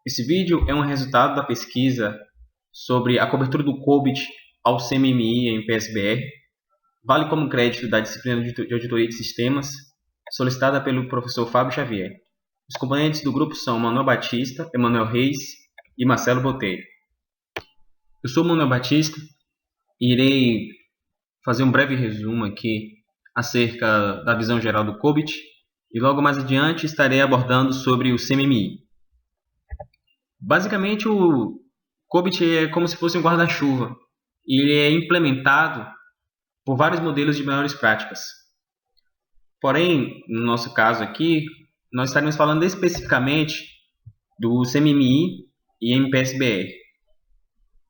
Esse vídeo é um resultado da pesquisa sobre a cobertura do COBIT ao CMMI em PSBR, vale como crédito da disciplina de Auditoria de Sistemas, solicitada pelo professor Fábio Xavier. Os componentes do grupo são Manuel Batista, Emanuel Reis e Marcelo Botelho. Eu sou Manuel Batista e irei fazer um breve resumo aqui acerca da visão geral do COBIT e logo mais adiante estarei abordando sobre o CMMI. Basicamente, o COBIT é como se fosse um guarda-chuva e ele é implementado por vários modelos de melhores práticas. Porém, no nosso caso aqui, nós estaremos falando especificamente do CMMI e MPSBR.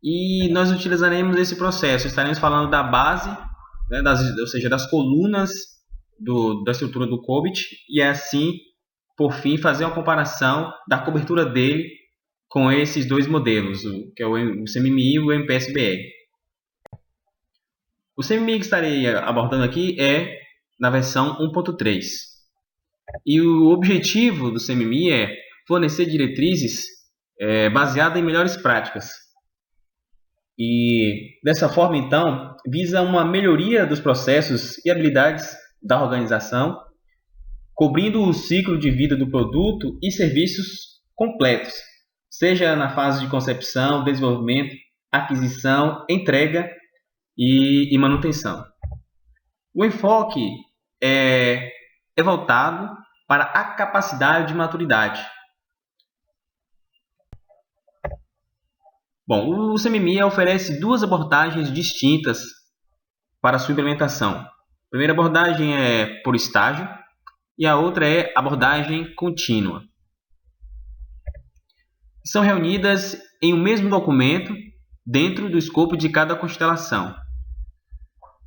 E nós utilizaremos esse processo, estaremos falando da base, né, ou seja, das colunas da estrutura do COBIT e assim, por fim, fazer uma comparação da cobertura dele com esses dois modelos, que é o CMMI e o MPSBR. O CMMI que estarei abordando aqui é na versão 1.3. E o objetivo do CMMI é fornecer diretrizes baseadas em melhores práticas. E dessa forma, então, visa uma melhoria dos processos e habilidades da organização, cobrindo o ciclo de vida do produto e serviços completos, seja na fase de concepção, desenvolvimento, aquisição, entrega e manutenção. O enfoque é voltado para a capacidade de maturidade. Bom, o CMMI oferece duas abordagens distintas para sua implementação. A primeira abordagem é por estágio e a outra é abordagem contínua. São reunidas em um mesmo documento dentro do escopo de cada constelação.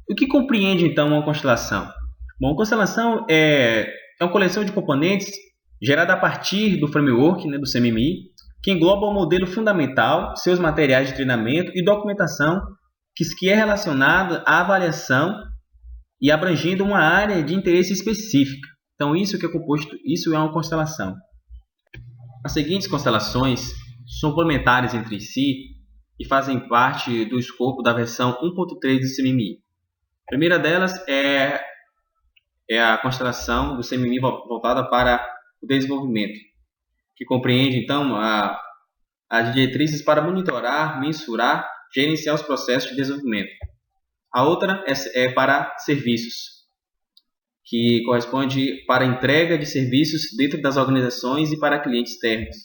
O que compreende então uma constelação? Bom, a constelação é uma coleção de componentes gerada a partir do framework, do CMMI, que engloba o modelo fundamental, seus materiais de treinamento e documentação que é relacionado à avaliação e abrangendo uma área de interesse específica. Então, isso é uma constelação. As seguintes constelações são complementares entre si e fazem parte do escopo da versão 1.3 do CMMI. A primeira delas é a constelação do CMMI voltada para o desenvolvimento, que compreende, então, as diretrizes para monitorar, mensurar, gerenciar os processos de desenvolvimento. A outra é para serviços, que corresponde para a entrega de serviços dentro das organizações e para clientes externos.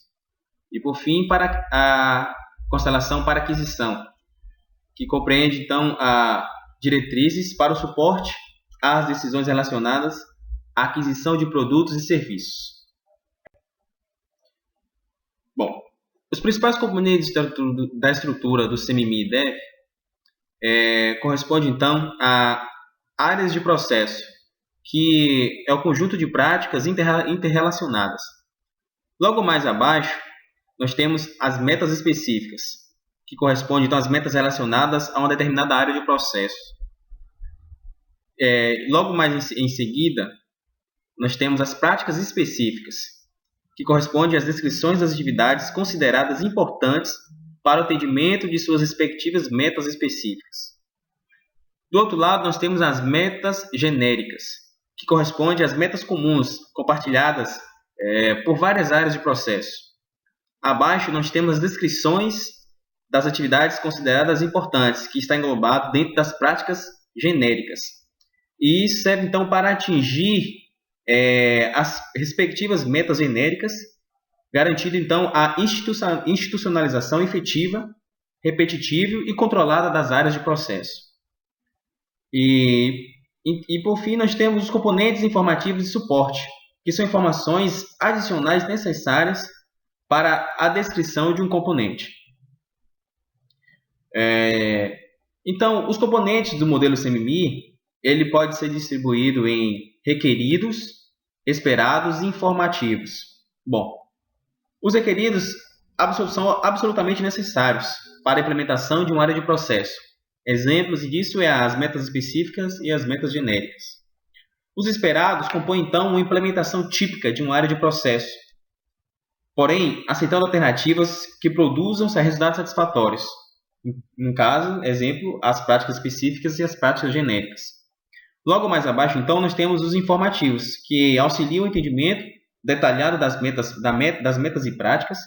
E, por fim, para a constelação para aquisição, que compreende, então, diretrizes para o suporte às decisões relacionadas à aquisição de produtos e serviços. Bom, os principais componentes da estrutura do CMMI DEV correspondem, então, a áreas de processo, que é o conjunto de práticas interrelacionadas. Logo mais abaixo, nós temos as metas específicas, que correspondem, então, às metas relacionadas a uma determinada área de processo. Logo mais em seguida, nós temos as práticas específicas, que correspondem às descrições das atividades consideradas importantes para o atendimento de suas respectivas metas específicas. Do outro lado, nós temos as metas genéricas, que correspondem às metas comuns, compartilhadas por várias áreas de processo. Abaixo, nós temos as descrições das atividades consideradas importantes, que está englobado dentro das práticas genéricas. E isso serve, então, para atingir as respectivas metas genéricas, garantindo, então, a institucionalização efetiva, repetitiva e controlada das áreas de processo. E por fim, nós temos os componentes informativos de suporte, que são informações adicionais necessárias para a descrição de um componente. Então, os componentes do modelo CMMI, ele pode ser distribuído em requeridos, esperados e informativos. Bom, os requeridos são absolutamente necessários para a implementação de uma área de processo. Exemplos disso as metas específicas e as metas genéricas. Os esperados compõem, então, uma implementação típica de uma área de processo. porém aceitando alternativas que produzam resultados satisfatórios. No caso, exemplo, as práticas específicas e as práticas genéricas. Logo mais abaixo, então, nós temos os informativos, que auxiliam o entendimento detalhado das metas e práticas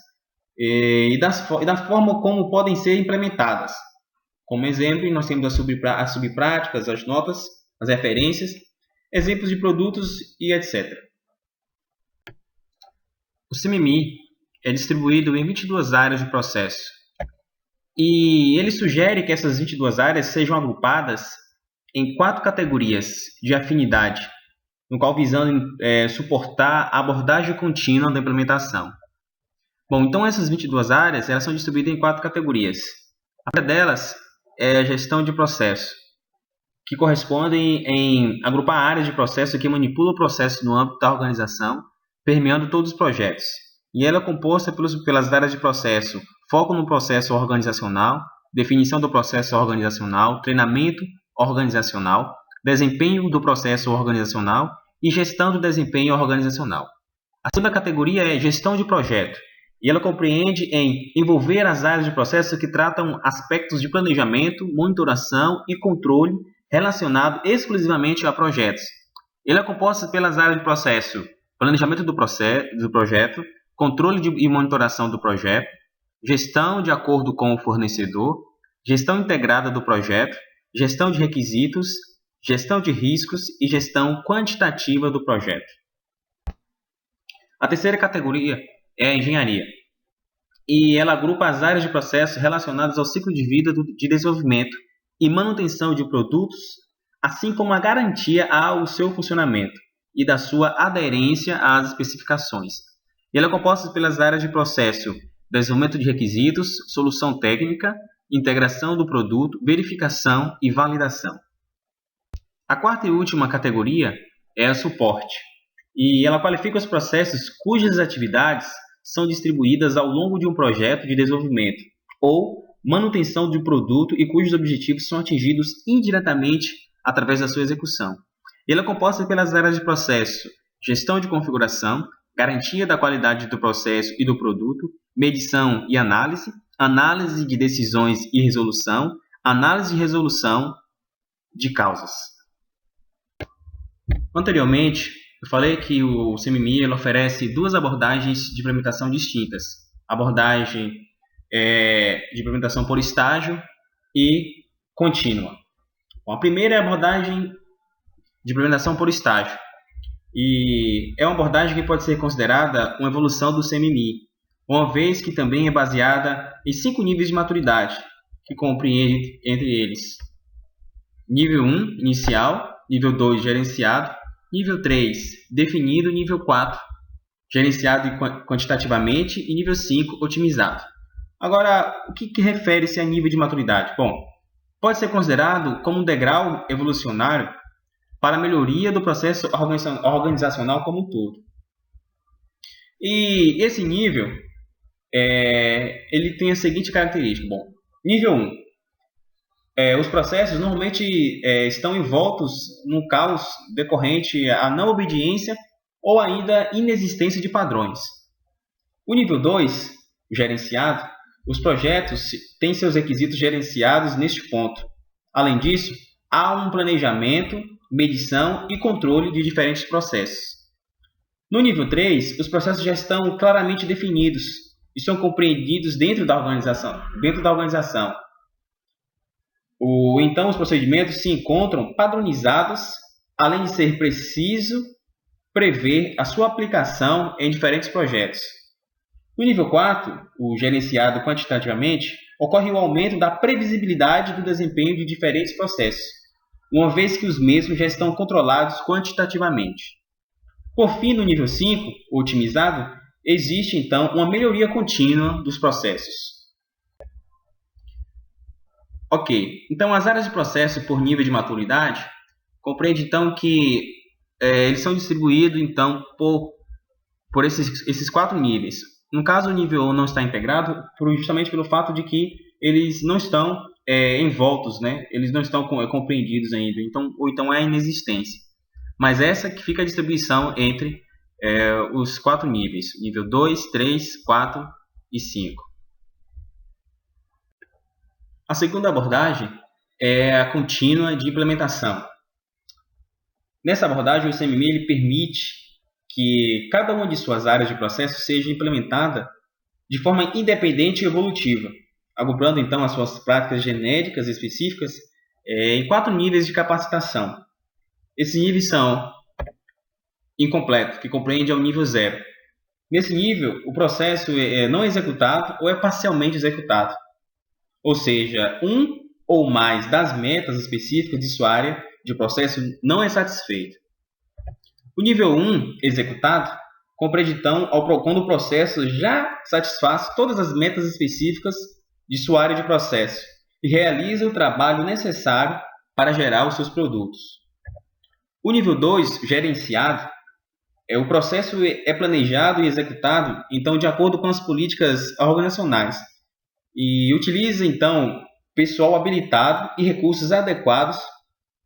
e da forma como podem ser implementadas. Como exemplo, nós temos as subpráticas, as notas, as referências, exemplos de produtos e etc. O CMMI é distribuído em 22 áreas de processo. E ele sugere que essas 22 áreas sejam agrupadas em 4 categorias de afinidade, no qual visando suportar a abordagem contínua da implementação. Bom, então essas 22 áreas elas são distribuídas em 4 categorias. A primeira delas é a gestão de processo, que corresponde em agrupar áreas de processo que manipulam o processo no âmbito da organização, permeando todos os projetos. E ela é composta pelas áreas de processo: foco no processo organizacional, definição do processo organizacional, treinamento organizacional, desempenho do processo organizacional e gestão do desempenho organizacional. A segunda categoria é gestão de projeto, e ela compreende em envolver as áreas de processo que tratam aspectos de planejamento, monitoração e controle relacionado exclusivamente a projetos. Ele é composto pelas áreas de processo: planejamento do projeto, controle e monitoração do projeto, gestão de acordo com o fornecedor, gestão integrada do projeto, gestão de requisitos, gestão de riscos e gestão quantitativa do projeto. A terceira categoria é a engenharia, e ela agrupa as áreas de processo relacionadas ao ciclo de vida de desenvolvimento e manutenção de produtos, assim como a garantia ao seu funcionamento e da sua aderência às especificações. E ela é composta pelas áreas de processo: desenvolvimento de requisitos, solução técnica, integração do produto, verificação e validação. A quarta e última categoria é a suporte, e ela qualifica os processos cujas atividades são distribuídas ao longo de um projeto de desenvolvimento ou manutenção de produto e cujos objetivos são atingidos indiretamente através da sua execução. Ela é composta pelas áreas de processo: gestão de configuração, garantia da qualidade do processo e do produto, medição e análise, análise de decisões e resolução, análise e resolução de causas. Anteriormente, eu falei que o CMMI ele oferece duas abordagens de implementação distintas: abordagem de implementação por estágio e contínua. Bom, a primeira é a abordagem de implementação por estágio, e é uma abordagem que pode ser considerada uma evolução do CMMI, uma vez que também é baseada em 5 níveis de maturidade, que compreende entre eles nível 1, inicial, nível 2, gerenciado, nível 3, definido, nível 4, gerenciado quantitativamente e nível 5, otimizado. Agora, o que refere-se a nível de maturidade? Bom, pode ser considerado como um degrau evolucionário para a melhoria do processo organizacional como um todo. E esse nível ele tem a seguinte característica. Bom, nível 1. Os processos normalmente estão envoltos no caos decorrente à não obediência ou ainda inexistência de padrões. O nível 2, o gerenciado, os projetos têm seus requisitos gerenciados neste ponto. Além disso, há um planejamento, medição e controle de diferentes processos. No nível 3, os processos já estão claramente definidos e são compreendidos dentro da organização. Então, os procedimentos se encontram padronizados, além de ser preciso prever a sua aplicação em diferentes projetos. No nível 4, o gerenciado quantitativamente, ocorre o aumento da previsibilidade do desempenho de diferentes processos, uma vez que os mesmos já estão controlados quantitativamente. Por fim, no nível 5, o otimizado, existe então uma melhoria contínua dos processos. Ok, então as áreas de processo por nível de maturidade compreende então que eles são distribuídos então por esses 4 níveis. No caso, o nível 1 não está integrado justamente pelo fato de que eles não estão envoltos, né? Eles não estão compreendidos ainda, ou então é a inexistência. Mas essa que fica a distribuição entre os 4 níveis, nível 2, 3, 4 e 5. A segunda abordagem é a contínua de implementação. Nessa abordagem, o CMMI ele permite que cada uma de suas áreas de processo seja implementada de forma independente e evolutiva, agrupando então as suas práticas genéricas específicas em 4 níveis de capacitação. Esses níveis são incompleto, que compreende ao nível 0. Nesse nível, o processo é não executado ou é parcialmente executado, ou seja, um ou mais das metas específicas de sua área de processo não é satisfeito. O nível 1, executado, compreende então quando o processo já satisfaz todas as metas específicas de sua área de processo e realiza o trabalho necessário para gerar os seus produtos. O nível 2, gerenciado, o processo é planejado e executado então de acordo com as políticas organizacionais e utiliza então pessoal habilitado e recursos adequados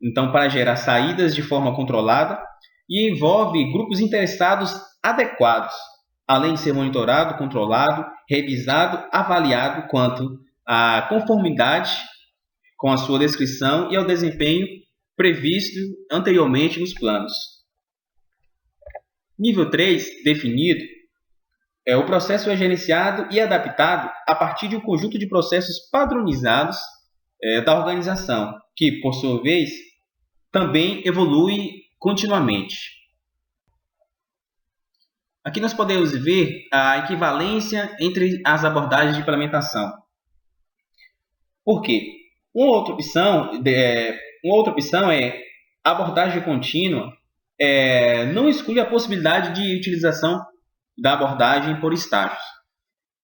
então para gerar saídas de forma controlada e envolve grupos interessados adequados, além de ser monitorado, controlado, revisado, avaliado quanto à conformidade com a sua descrição e ao desempenho previsto anteriormente nos planos. Nível 3, definido, o processo é gerenciado e adaptado a partir de um conjunto de processos padronizados da organização, que, por sua vez, também evolui continuamente. Aqui nós podemos ver a equivalência entre as abordagens de implementação. Por quê? Uma outra opção é a abordagem contínua não exclui a possibilidade de utilização da abordagem por estágios.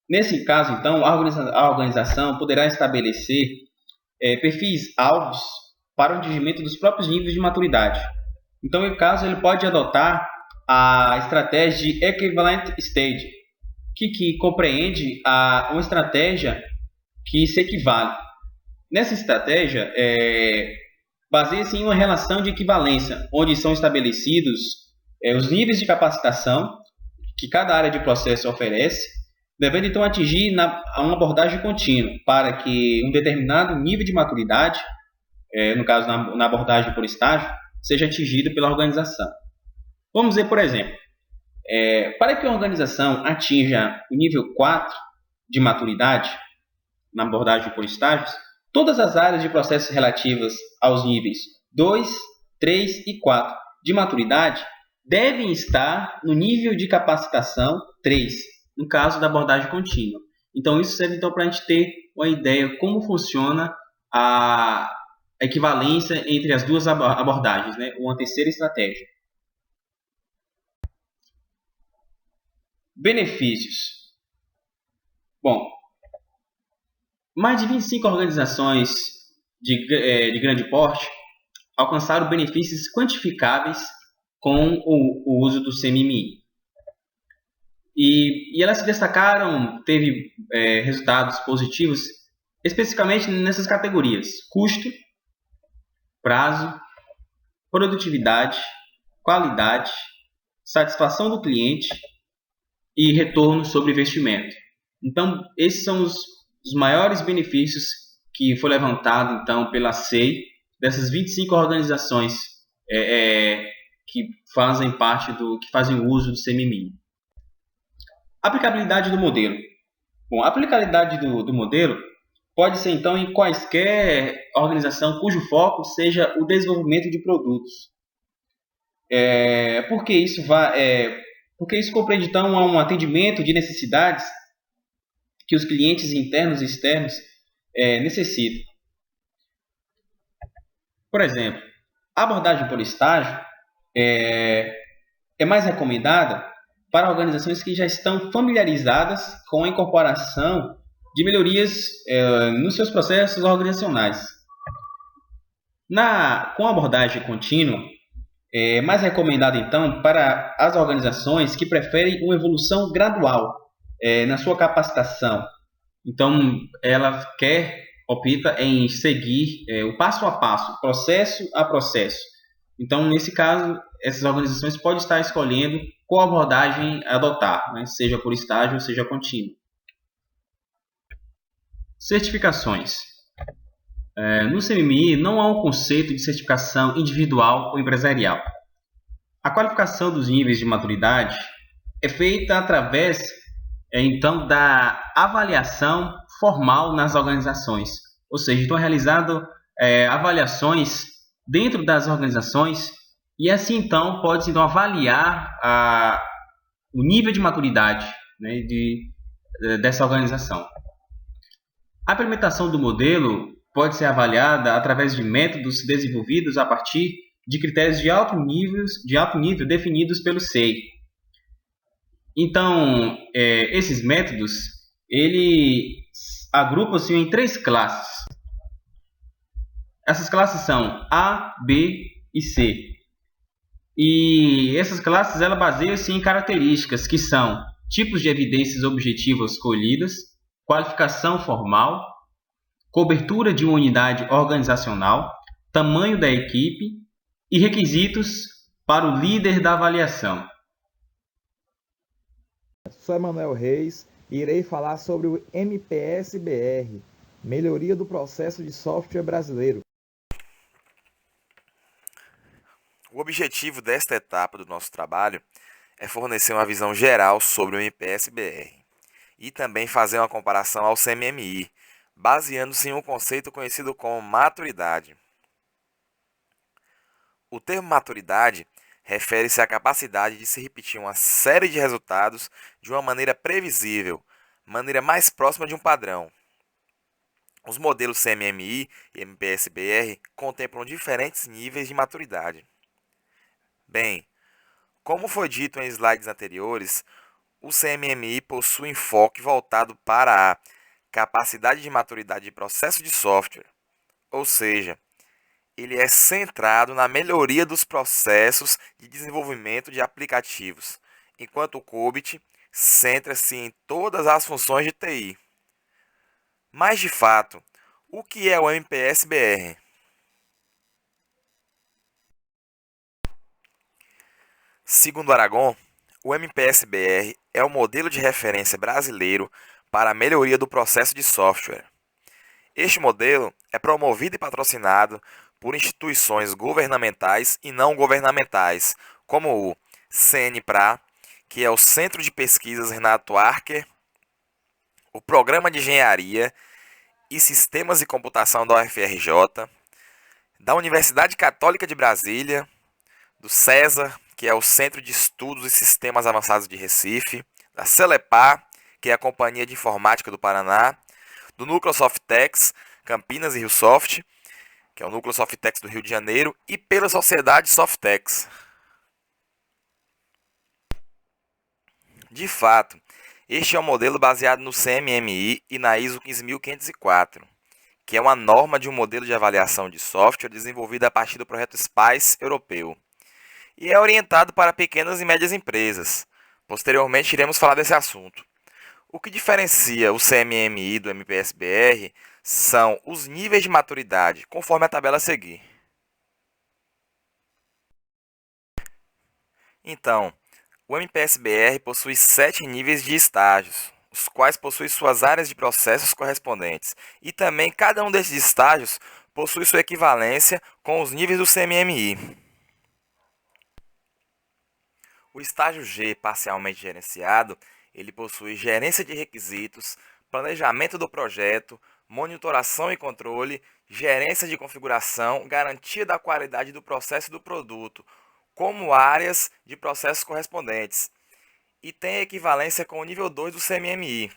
Nesse caso, então, a organização poderá estabelecer perfis-alvos para o atingimento dos próprios níveis de maturidade. Então, no caso, ele pode adotar a estratégia de Equivalent Stage, que compreende uma estratégia que se equivale. Nessa estratégia, baseia-se em uma relação de equivalência, onde são estabelecidos os níveis de capacitação que cada área de processo oferece, devendo então atingir uma abordagem contínua para que um determinado nível de maturidade, no caso na abordagem por estágio, seja atingido pela organização. Vamos ver, por exemplo, para que uma organização atinja o nível 4 de maturidade, na abordagem por estágios, todas as áreas de processos relativas aos níveis 2, 3 e 4 de maturidade devem estar no nível de capacitação 3, no caso da abordagem contínua. Então, isso serve então, para a gente ter uma ideia como funciona a equivalência entre as duas abordagens, né? Uma terceira estratégia. Benefícios. Bom, mais de 25 organizações de grande porte alcançaram benefícios quantificáveis com o uso do CMMI. E elas se destacaram, teve resultados positivos, especificamente nessas categorias: custo, prazo, produtividade, qualidade, satisfação do cliente e retorno sobre investimento. Então, esses são os maiores benefícios que foi levantado então pela SEI, dessas 25 organizações que fazem uso do CMMI. Aplicabilidade do modelo. Bom, a aplicabilidade do modelo pode ser então em quaisquer organização cujo foco seja o desenvolvimento de produtos. Porque isso compreende então um atendimento de necessidades que os clientes internos e externos necessitam. Por exemplo, a abordagem por estágio é mais recomendada para organizações que já estão familiarizadas com a incorporação de melhorias nos seus processos organizacionais. Com a abordagem contínua, é mais recomendada então para as organizações que preferem uma evolução gradual na sua capacitação. Então, ela opta em seguir o passo a passo, processo a processo, Então, nesse caso, essas organizações podem estar escolhendo qual abordagem adotar, né? Seja por estágio ou seja contínuo. Certificações. No CMMI não há um conceito de certificação individual ou empresarial. A qualificação dos níveis de maturidade é feita através, então, da avaliação formal nas organizações. Ou seja, estão realizando avaliações dentro das organizações e assim, então, pode-se então, avaliar o nível de maturidade, né, dessa organização. A implementação do modelo pode ser avaliada através de métodos desenvolvidos a partir de critérios de alto nível definidos pelo SEI. Então, esses métodos, ele agrupa-se em 3 classes. Essas classes são A, B e C. E essas classes ela baseiam-se em características que são tipos de evidências objetivas colhidas, qualificação formal, cobertura de uma unidade organizacional, tamanho da equipe e requisitos para o líder da avaliação. Sou Emanuel Reis e irei falar sobre o MPS-BR, Melhoria do Processo de Software Brasileiro. O objetivo desta etapa do nosso trabalho é fornecer uma visão geral sobre o MPS-BR e também fazer uma comparação ao CMMI, baseando-se em um conceito conhecido como maturidade. O termo maturidade refere-se à capacidade de se repetir uma série de resultados de uma maneira previsível, maneira mais próxima de um padrão. Os modelos CMMI e MPS-BR contemplam diferentes níveis de maturidade. Bem, como foi dito em slides anteriores, o CMMI possui enfoque voltado para a capacidade de maturidade de processo de software, ou seja, ele é centrado na melhoria dos processos de desenvolvimento de aplicativos, enquanto o COBIT centra-se em todas as funções de TI. Mas, de fato, o que é o MPS-BR? Segundo Aragon, o MPS-BR é o modelo de referência brasileiro para a melhoria do processo de software. Este modelo é promovido e patrocinado por instituições governamentais e não governamentais, como o CNPRA, que é o Centro de Pesquisas Renato Archer, o Programa de Engenharia e Sistemas de Computação da UFRJ, da Universidade Católica de Brasília, do CESA, que é o Centro de Estudos e Sistemas Avançados de Recife, da Celepar, que é a Companhia de Informática do Paraná, do Núcleo Softex, Campinas e Rio Soft, que é o Núcleo Softex do Rio de Janeiro, e pela Sociedade Softex. De fato, este é um modelo baseado no CMMI e na ISO 15504, que é uma norma de um modelo de avaliação de software desenvolvida a partir do projeto SPICE europeu, e é orientado para pequenas e médias empresas. Posteriormente, iremos falar desse assunto. O que diferencia o CMMI do MPS-BR são os níveis de maturidade, conforme a tabela a seguir. Então, o MPS-BR possui 7 níveis de estágios, os quais possuem suas áreas de processos correspondentes, e também cada um desses estágios possui sua equivalência com os níveis do CMMI. O estágio G, parcialmente gerenciado, ele possui gerência de requisitos, planejamento do projeto, monitoração e controle, gerência de configuração, garantia da qualidade do processo e do produto, como áreas de processos correspondentes, e tem equivalência com o nível 2 do CMMI.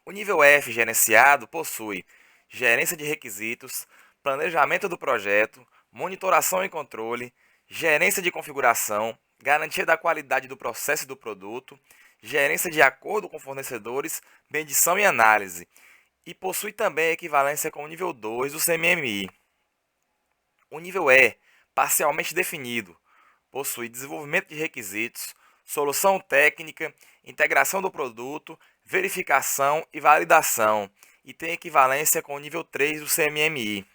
O nível F gerenciado possui gerência de requisitos, planejamento do projeto, monitoração e controle, gerência de configuração, garantia da qualidade do processo e do produto, gerência de acordo com fornecedores, medição e análise, e possui também equivalência com o nível 2 do CMMI. O nível E, parcialmente definido, possui desenvolvimento de requisitos, solução técnica, integração do produto, verificação e validação, e tem equivalência com o nível 3 do CMMI.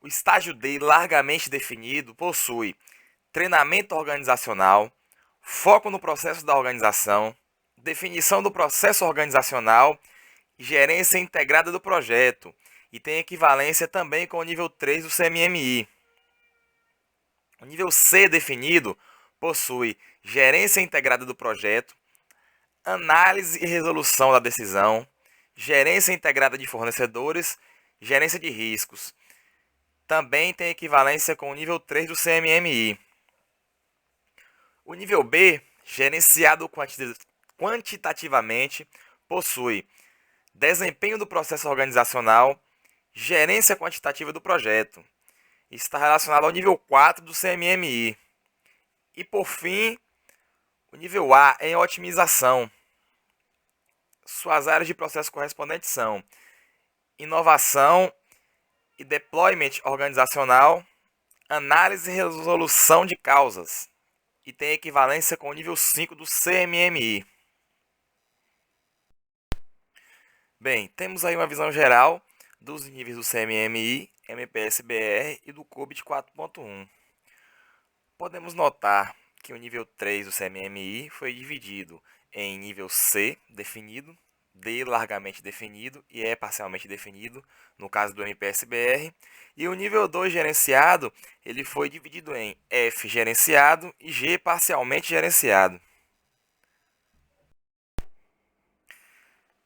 O estágio D, largamente definido, possui treinamento organizacional, foco no processo da organização, definição do processo organizacional e gerência integrada do projeto, e tem equivalência também com o nível 3 do CMMI. O nível C definido possui gerência integrada do projeto, análise e resolução da decisão, gerência integrada de fornecedores, gerência de riscos. Também tem equivalência com o nível 3 do CMMI. O nível B, gerenciado quantitativamente, possui desempenho do processo organizacional, gerência quantitativa do projeto. Está relacionado ao nível 4 do CMMI. E por fim, o nível A em otimização. Suas áreas de processo correspondentes são inovação e deployment organizacional, análise e resolução de causas, e tem equivalência com o nível 5 do CMMI. Bem, temos aí uma visão geral dos níveis do CMMI, MPS-BR e do COBIT 4.1. Podemos notar que o nível 3 do CMMI foi dividido em nível C, definido, D, largamente definido e E, parcialmente definido, no caso do MPS-BR. E o nível 2 gerenciado, ele foi dividido em F, gerenciado, e G, parcialmente gerenciado.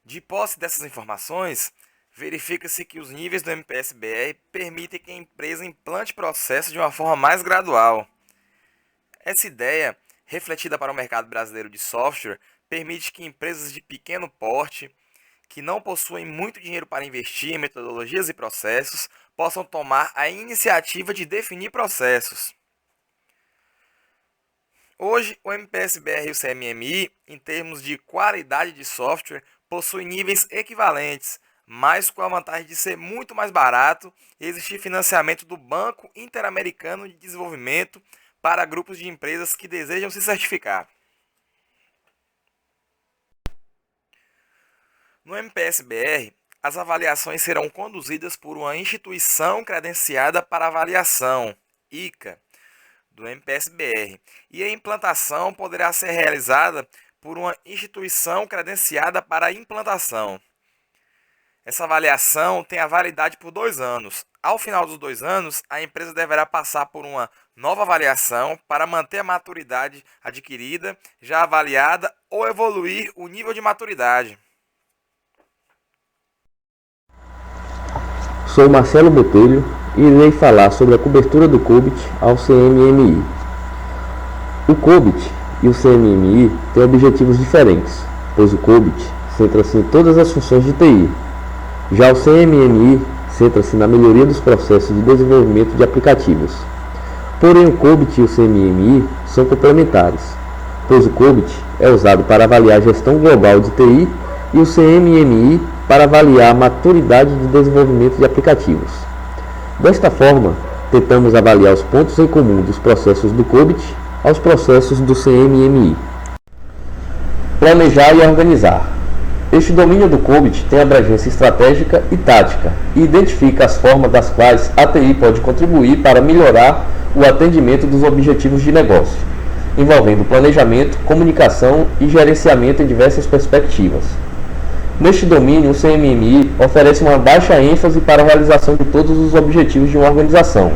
De posse dessas informações, verifica-se que os níveis do MPS-BR permitem que a empresa implante processos de uma forma mais gradual. Essa ideia, refletida para o mercado brasileiro de software, permite que empresas de pequeno porte, que não possuem muito dinheiro para investir em metodologias e processos, possam tomar a iniciativa de definir processos. Hoje, o MPS-BR e o CMMI, em termos de qualidade de software, possuem níveis equivalentes, mas com a vantagem de ser muito mais barato e existir financiamento do Banco Interamericano de Desenvolvimento para grupos de empresas que desejam se certificar. No MPS-BR, as avaliações serão conduzidas por uma instituição credenciada para avaliação, ICA, do MPS-BR, e a implantação poderá ser realizada por uma instituição credenciada para a implantação. Essa avaliação tem a validade por 2 anos. Ao final dos 2 anos, a empresa deverá passar por uma nova avaliação para manter a maturidade adquirida, já avaliada, ou evoluir o nível de maturidade. Sou Marcelo Botelho e irei falar sobre a cobertura do COBIT ao CMMI. O COBIT e o CMMI têm objetivos diferentes, pois o COBIT centra-se em todas as funções de TI. Já o CMMI centra-se na melhoria dos processos de desenvolvimento de aplicativos. Porém, o COBIT e o CMMI são complementares, pois o COBIT é usado para avaliar a gestão global de TI e o CMMI para avaliar a maturidade de desenvolvimento de aplicativos. Desta forma, tentamos avaliar os pontos em comum dos processos do COBIT aos processos do CMMI. Planejar e organizar. Este domínio do COBIT tem abrangência estratégica e tática e identifica as formas das quais a TI pode contribuir para melhorar o atendimento dos objetivos de negócio, envolvendo planejamento, comunicação e gerenciamento em diversas perspectivas. Neste domínio, o CMMI oferece uma baixa ênfase para a realização de todos os objetivos de uma organização,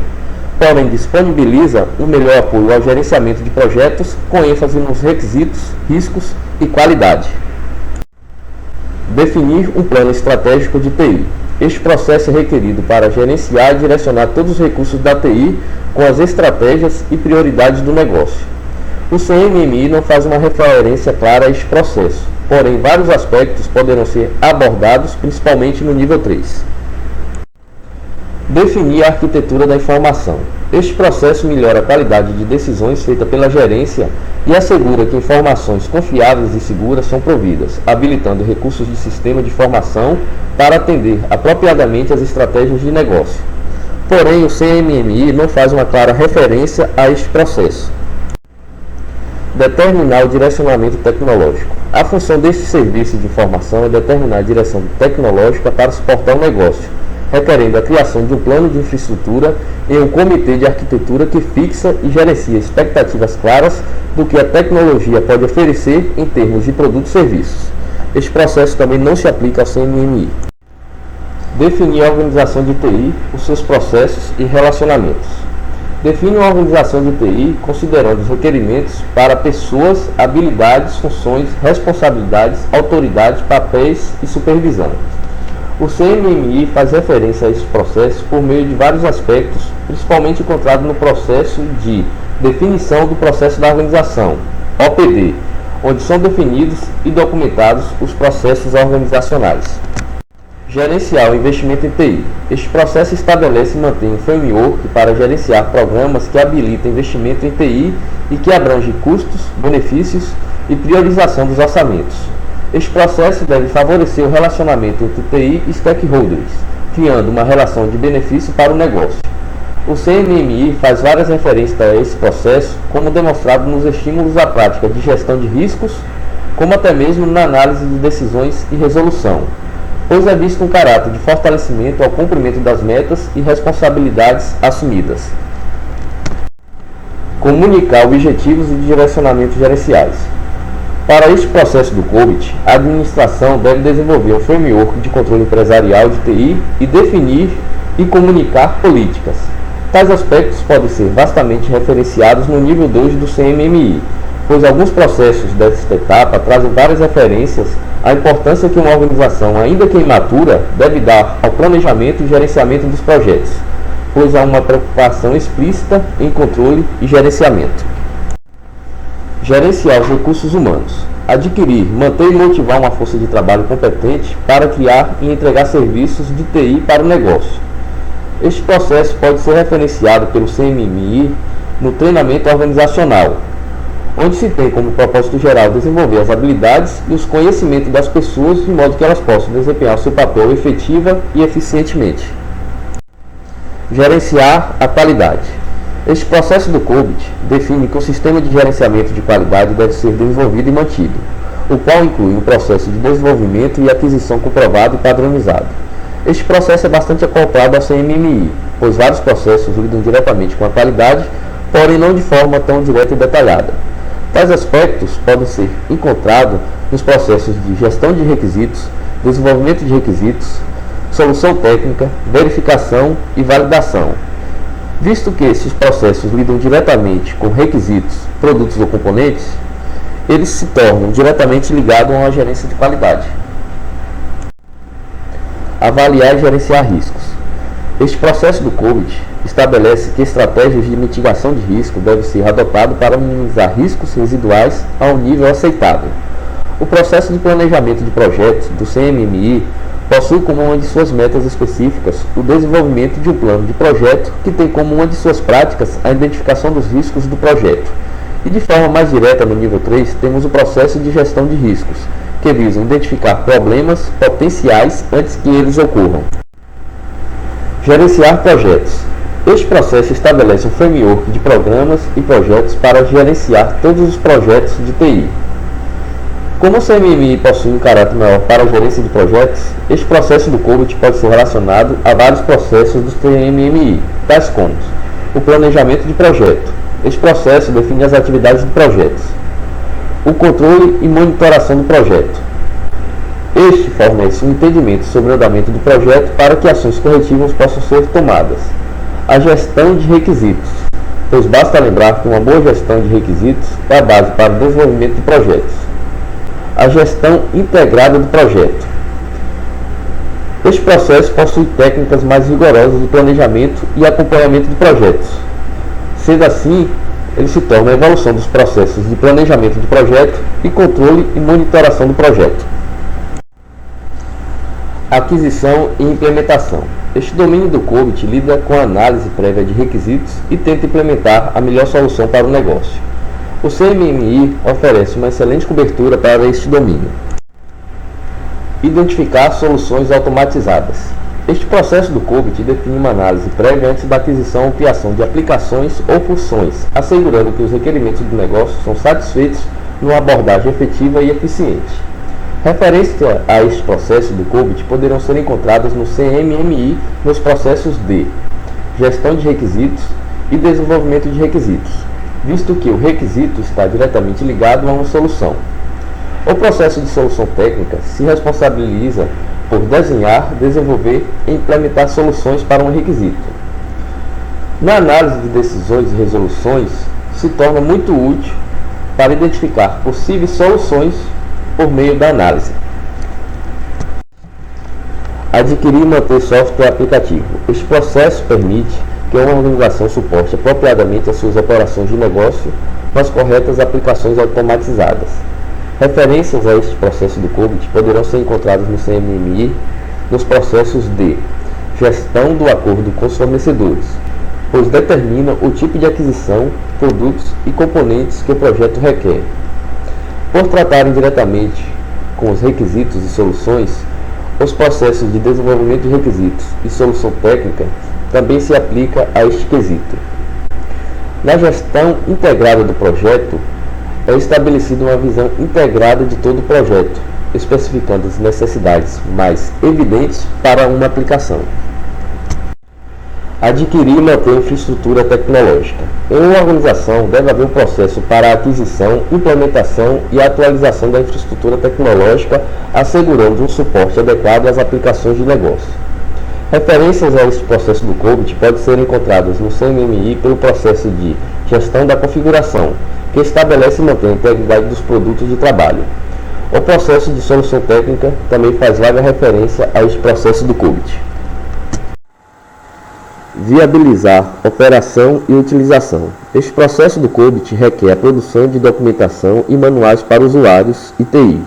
porém disponibiliza um melhor apoio ao gerenciamento de projetos com ênfase nos requisitos, riscos e qualidade. Definir um plano estratégico de TI. Este processo é requerido para gerenciar e direcionar todos os recursos da TI com as estratégias e prioridades do negócio. O CMMI não faz uma referência clara a este processo, porém vários aspectos poderão ser abordados, principalmente no nível 3. Definir a arquitetura da informação. Este processo melhora a qualidade de decisões feitas pela gerência e assegura que informações confiáveis e seguras são providas, habilitando recursos de sistema de informação para atender apropriadamente às estratégias de negócio. Porém, o CMMI não faz uma clara referência a este processo. Determinar o direcionamento tecnológico. A função deste serviço de informação é determinar a direção tecnológica para suportar o negócio, requerendo a criação de um plano de infraestrutura e um comitê de arquitetura que fixa e gerencia expectativas claras do que a tecnologia pode oferecer em termos de produtos e serviços. Este processo também não se aplica ao CMMI. Definir a organização de TI, os seus processos e relacionamentos. Define uma organização de TI considerando os requerimentos para pessoas, habilidades, funções, responsabilidades, autoridades, papéis e supervisão. O CMMI faz referência a esses processos por meio de vários aspectos, principalmente encontrado no processo de definição do processo da organização, OPD, onde são definidos e documentados os processos organizacionais. Gerenciar o investimento em TI. Este processo estabelece e mantém um framework para gerenciar programas que habilitam investimento em TI e que abrange custos, benefícios e priorização dos orçamentos. Este processo deve favorecer o relacionamento entre TI e stakeholders, criando uma relação de benefício para o negócio. O CMMI faz várias referências a esse processo, como demonstrado nos estímulos à prática de gestão de riscos, como até mesmo na análise de decisões e resolução, pois é visto um caráter de fortalecimento ao cumprimento das metas e responsabilidades assumidas. Comunicar objetivos e direcionamentos gerenciais. Para este processo do COBIT, a administração deve desenvolver um framework de controle empresarial de TI e definir e comunicar políticas. Tais aspectos podem ser vastamente referenciados no nível 2 do CMMI, pois alguns processos desta etapa trazem várias referências à importância que uma organização, ainda que imatura, deve dar ao planejamento e gerenciamento dos projetos, pois há uma preocupação explícita em controle e gerenciamento. Gerenciar os recursos humanos. Adquirir, manter e motivar uma força de trabalho competente para criar e entregar serviços de TI para o negócio. Este processo pode ser referenciado pelo CMMI no treinamento organizacional, onde se tem como propósito geral desenvolver as habilidades e os conhecimentos das pessoas de modo que elas possam desempenhar o seu papel efetiva e eficientemente. Gerenciar a qualidade. Este processo do COBIT define que o sistema de gerenciamento de qualidade deve ser desenvolvido e mantido, o qual inclui um processo de desenvolvimento e aquisição comprovado e padronizado. Este processo é bastante acoplado ao CMMI, pois vários processos lidam diretamente com a qualidade, porém não de forma tão direta e detalhada. Tais aspectos podem ser encontrados nos processos de gestão de requisitos, desenvolvimento de requisitos, solução técnica, verificação e validação. Visto que esses processos lidam diretamente com requisitos, produtos ou componentes, eles se tornam diretamente ligados a uma gerência de qualidade. Avaliar e gerenciar riscos. Este processo do COBIT estabelece que estratégias de mitigação de risco devem ser adotadas para minimizar riscos residuais a um nível aceitável. O processo de planejamento de projetos do CMMI possui como uma de suas metas específicas o desenvolvimento de um plano de projeto que tem como uma de suas práticas a identificação dos riscos do projeto. E de forma mais direta no nível 3, temos o processo de gestão de riscos, que visa identificar problemas potenciais antes que eles ocorram. Gerenciar projetos. Este processo estabelece um framework de programas e projetos para gerenciar todos os projetos de TI. Como o CMMI possui um caráter maior para a gerência de projetos, este processo do COBIT pode ser relacionado a vários processos do CMMI, tais como o planejamento de projeto. Este processo define as atividades do projeto, o controle e monitoração do projeto. Este fornece um entendimento sobre o andamento do projeto para que ações corretivas possam ser tomadas. A gestão de requisitos, pois basta lembrar que uma boa gestão de requisitos é a base para o desenvolvimento de projetos. A gestão integrada do projeto. Este processo possui técnicas mais rigorosas de planejamento e acompanhamento de projetos. Sendo assim, ele se torna a evolução dos processos de planejamento de projeto e controle e monitoração do projeto. Aquisição e implementação. Este domínio do COBIT lida com a análise prévia de requisitos e tenta implementar a melhor solução para o negócio. O CMMI oferece uma excelente cobertura para este domínio. Identificar soluções automatizadas. Este processo do COBIT define uma análise prévia antes da aquisição ou criação de aplicações ou funções, assegurando que os requerimentos do negócio são satisfeitos numa abordagem efetiva e eficiente. Referência a este processo do COBIT poderão ser encontradas no CMMI nos processos de gestão de requisitos e desenvolvimento de requisitos, visto que o requisito está diretamente ligado a uma solução. O processo de solução técnica se responsabiliza por desenhar, desenvolver e implementar soluções para um requisito. Na análise de decisões e resoluções, se torna muito útil para identificar possíveis soluções por meio da análise. Adquirir e manter software aplicativo. Este processo permite que uma organização suporte apropriadamente as suas operações de negócio com as corretas aplicações automatizadas. Referências a este processo do COBIT poderão ser encontradas no CMMI nos processos de gestão do acordo com os fornecedores, pois determina o tipo de aquisição, produtos e componentes que o projeto requer. Por tratarem diretamente com os requisitos e soluções, os processos de desenvolvimento de requisitos e solução técnica também se aplica a este quesito. Na gestão integrada do projeto, é estabelecida uma visão integrada de todo o projeto, especificando as necessidades mais evidentes para uma aplicação. Adquirir e manter infraestrutura tecnológica. Em uma organização, deve haver um processo para a aquisição, implementação e atualização da infraestrutura tecnológica, assegurando um suporte adequado às aplicações de negócio. Referências a este processo do COBIT podem ser encontradas no CMMI pelo processo de gestão da configuração, que estabelece e mantém a integridade dos produtos de trabalho. O processo de solução técnica também faz vaga referência a este processo do COBIT. Viabilizar operação e utilização. Este processo do COBIT requer a produção de documentação e manuais para usuários e TI,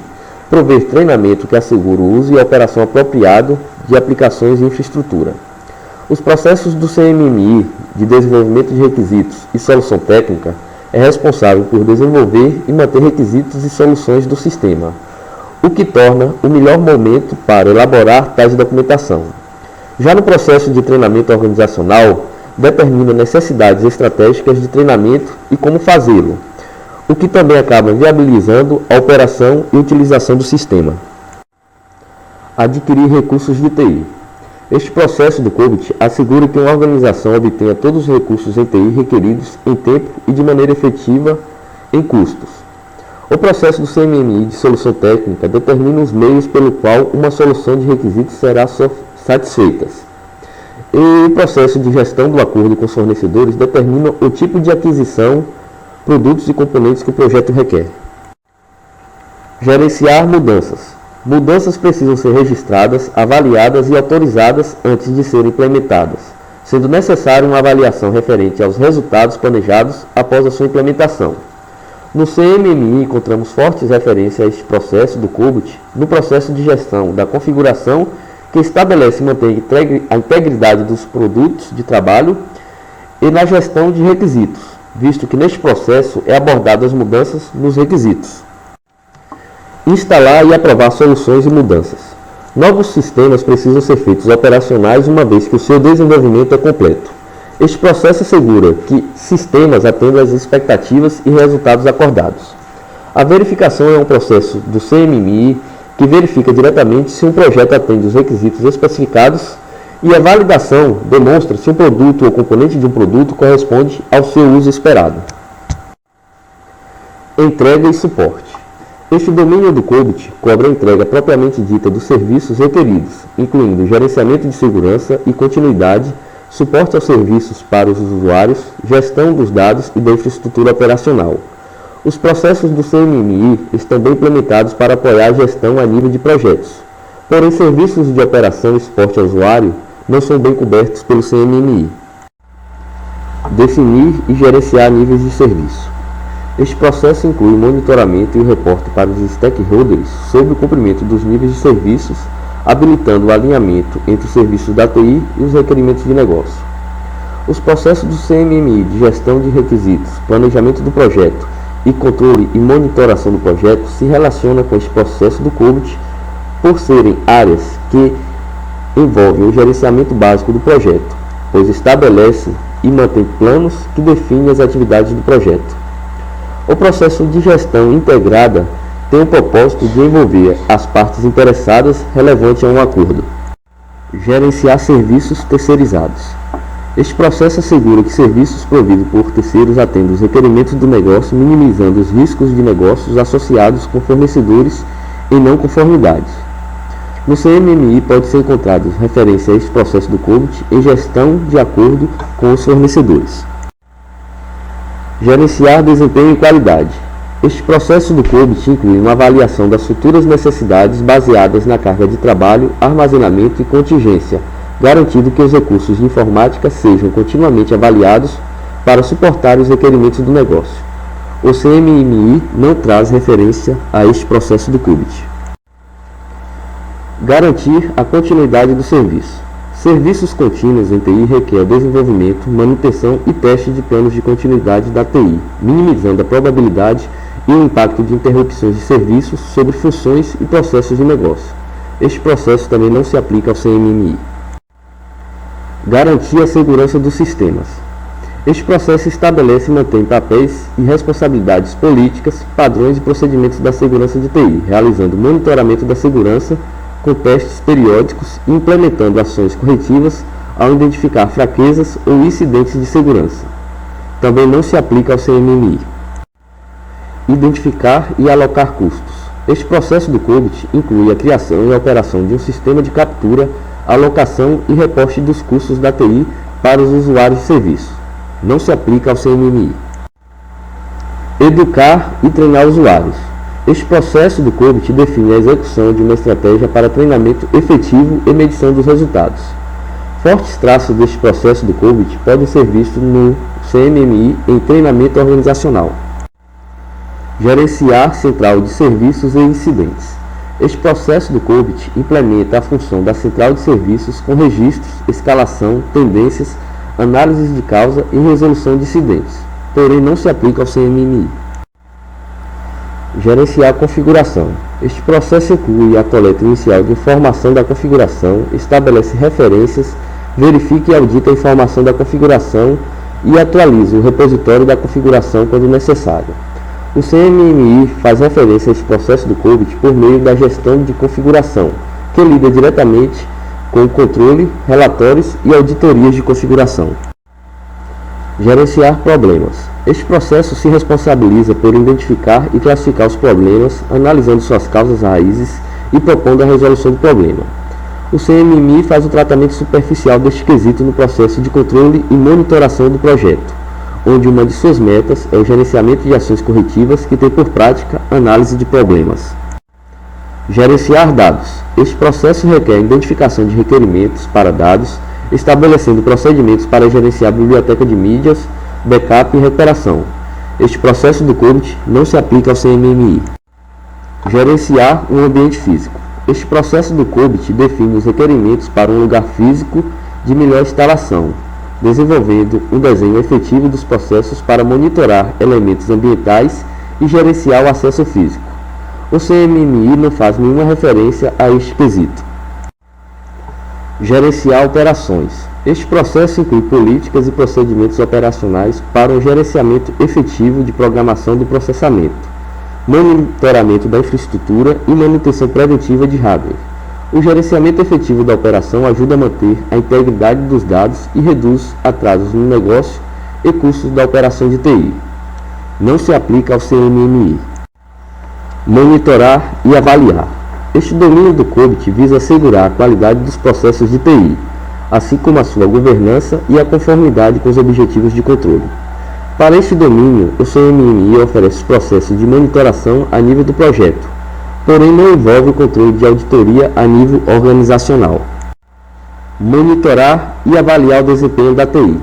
prover treinamento que assegure o uso e a operação apropriado de aplicações e infraestrutura. Os processos do CMMI de desenvolvimento de requisitos e solução técnica é responsável por desenvolver e manter requisitos e soluções do sistema, o que torna o melhor momento para elaborar tais documentação. Já no processo de treinamento organizacional, determina necessidades estratégicas de treinamento e como fazê-lo, o que também acaba viabilizando a operação e utilização do sistema. Adquirir recursos de TI. Este processo do COBIT assegura que uma organização obtenha todos os recursos em TI requeridos em tempo e de maneira efetiva em custos. O processo do CMMI de solução técnica determina os meios pelo qual uma solução de requisitos será satisfeita. E o processo de gestão do acordo com os fornecedores determina o tipo de aquisição, produtos e componentes que o projeto requer. Gerenciar mudanças. Mudanças precisam ser registradas, avaliadas e autorizadas antes de serem implementadas, sendo necessária uma avaliação referente aos resultados planejados após a sua implementação. No CMMI encontramos fortes referências a este processo do COBIT no processo de gestão da configuração, que estabelece e mantém a integridade dos produtos de trabalho, e na gestão de requisitos, visto que neste processo é abordado as mudanças nos requisitos. Instalar e aprovar soluções e mudanças. Novos sistemas precisam ser feitos operacionais uma vez que o seu desenvolvimento é completo. Este processo assegura que sistemas atendam às expectativas e resultados acordados. A verificação é um processo do CMMI que verifica diretamente se um projeto atende os requisitos especificados, e a validação demonstra se um produto ou componente de um produto corresponde ao seu uso esperado. Entrega e suporte. Este domínio do COBIT cobre a entrega propriamente dita dos serviços requeridos, incluindo gerenciamento de segurança e continuidade, suporte aos serviços para os usuários, gestão dos dados e da infraestrutura operacional. Os processos do CMMI estão bem implementados para apoiar a gestão a nível de projetos, porém serviços de operação e suporte ao usuário não são bem cobertos pelo CMMI. Definir e gerenciar níveis de serviço. Este processo inclui o monitoramento e o reporte para os stakeholders sobre o cumprimento dos níveis de serviços, habilitando o alinhamento entre os serviços da TI e os requerimentos de negócio. Os processos do CMMI de gestão de requisitos, planejamento do projeto e controle e monitoração do projeto se relacionam com este processo do COBIT por serem áreas que envolvem o gerenciamento básico do projeto, pois estabelece e mantém planos que definem as atividades do projeto. O processo de gestão integrada tem o propósito de envolver as partes interessadas relevante a um acordo. Gerenciar serviços terceirizados. Este processo assegura que serviços providos por terceiros atendam os requerimentos do negócio, minimizando os riscos de negócios associados com fornecedores em não conformidade. No CMMI pode ser encontrado referência a este processo do COBIT em gestão de acordo com os fornecedores. Gerenciar desempenho e qualidade. Este processo do COBIT inclui uma avaliação das futuras necessidades baseadas na carga de trabalho, armazenamento e contingência, garantindo que os recursos de informática sejam continuamente avaliados para suportar os requerimentos do negócio. O CMMI não traz referência a este processo do COBIT. Garantir a continuidade do serviço. Serviços contínuos em TI requer desenvolvimento, manutenção e teste de planos de continuidade da TI, minimizando a probabilidade e o impacto de interrupções de serviços sobre funções e processos de negócio. Este processo também não se aplica ao CMMI. Garantir a segurança dos sistemas. Este processo estabelece e mantém papéis e responsabilidades políticas, padrões e procedimentos da segurança de TI, realizando monitoramento da segurança com testes periódicos e implementando ações corretivas ao identificar fraquezas ou incidentes de segurança. Também não se aplica ao CMMI. Identificar e alocar custos. Este processo do COBIT inclui a criação e a operação de um sistema de captura, alocação e reporte dos custos da TI para os usuários de serviço. Não se aplica ao CMMI. Educar e treinar usuários. Este processo do COBIT define a execução de uma estratégia para treinamento efetivo e medição dos resultados. Fortes traços deste processo do COBIT podem ser vistos no CMMI em treinamento organizacional. Gerenciar central de serviços e incidentes. Este processo do COBIT implementa a função da central de serviços com registros, escalação, tendências, análises de causa e resolução de incidentes, porém não se aplica ao CMMI. Gerenciar a configuração. Este processo inclui a coleta inicial de informação da configuração, estabelece referências, verifica e audita a informação da configuração e atualiza o repositório da configuração quando necessário. O CMMI faz referência a este processo do COBIT por meio da gestão de configuração, que lida diretamente com o controle, relatórios e auditorias de configuração. Gerenciar problemas. Este processo se responsabiliza por identificar e classificar os problemas, analisando suas causas raízes e propondo a resolução do problema. O CMMI faz o tratamento superficial deste quesito no processo de controle e monitoração do projeto, onde uma de suas metas é o gerenciamento de ações corretivas que tem por prática análise de problemas. Gerenciar dados. Este processo requer a identificação de requerimentos para dados, estabelecendo procedimentos para gerenciar a biblioteca de mídias, backup e recuperação. Este processo do COBIT não se aplica ao CMMI. Gerenciar um ambiente físico. Este processo do COBIT define os requerimentos para um lugar físico de melhor instalação, desenvolvendo um desenho efetivo dos processos para monitorar elementos ambientais e gerenciar o acesso físico. O CMMI não faz nenhuma referência a este quesito. Gerenciar operações. Este processo inclui políticas e procedimentos operacionais para um gerenciamento efetivo de programação do processamento, monitoramento da infraestrutura e manutenção preventiva de hardware. O gerenciamento efetivo da operação ajuda a manter a integridade dos dados e reduz atrasos no negócio e custos da operação de TI. Não se aplica ao CMMI. Monitorar e avaliar. Este domínio do COBIT visa assegurar a qualidade dos processos de TI, assim como a sua governança e a conformidade com os objetivos de controle. Para este domínio, o CMMI oferece processos de monitoração a nível do projeto, porém não envolve o controle de auditoria a nível organizacional. Monitorar e avaliar o desempenho da TI.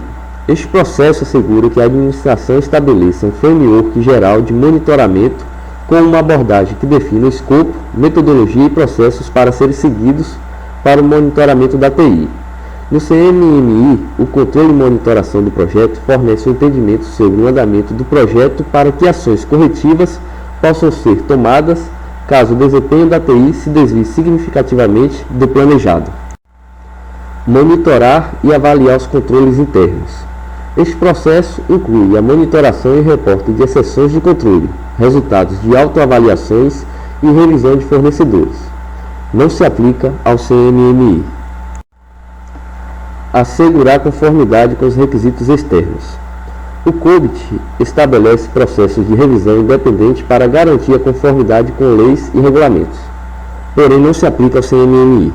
Este processo assegura que a administração estabeleça um framework geral de monitoramento com uma abordagem que defina o escopo, metodologia e processos para serem seguidos para o monitoramento da TI. No CMMI, o controle e monitoração do projeto fornece um entendimento sobre o andamento do projeto para que ações corretivas possam ser tomadas caso o desempenho da TI se desvie significativamente do planejado. Monitorar e avaliar os controles internos. Este processo inclui a monitoração e reporte de exceções de controle, resultados de autoavaliações e revisão de fornecedores. Não se aplica ao CMMI. Assegurar conformidade com os requisitos externos. O COBIT estabelece processos de revisão independente para garantir a conformidade com leis e regulamentos, porém não se aplica ao CMMI.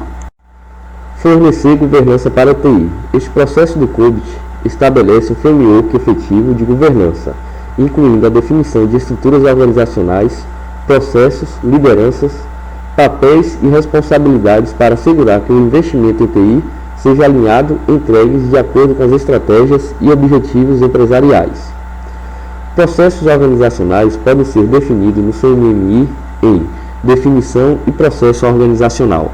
Fornecer governança para a TI. Este processo do COBIT estabelece um framework efetivo de governança, incluindo a definição de estruturas organizacionais, processos, lideranças, papéis e responsabilidades para assegurar que o investimento em TI seja alinhado e entregue de acordo com as estratégias e objetivos empresariais. Processos organizacionais podem ser definidos no CMMI em definição e processo organizacional.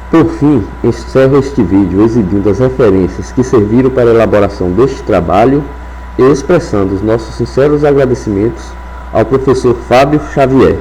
Por fim, encerro este vídeo exibindo as referências que serviram para a elaboração deste trabalho e expressando os nossos sinceros agradecimentos ao professor Fábio Xavier.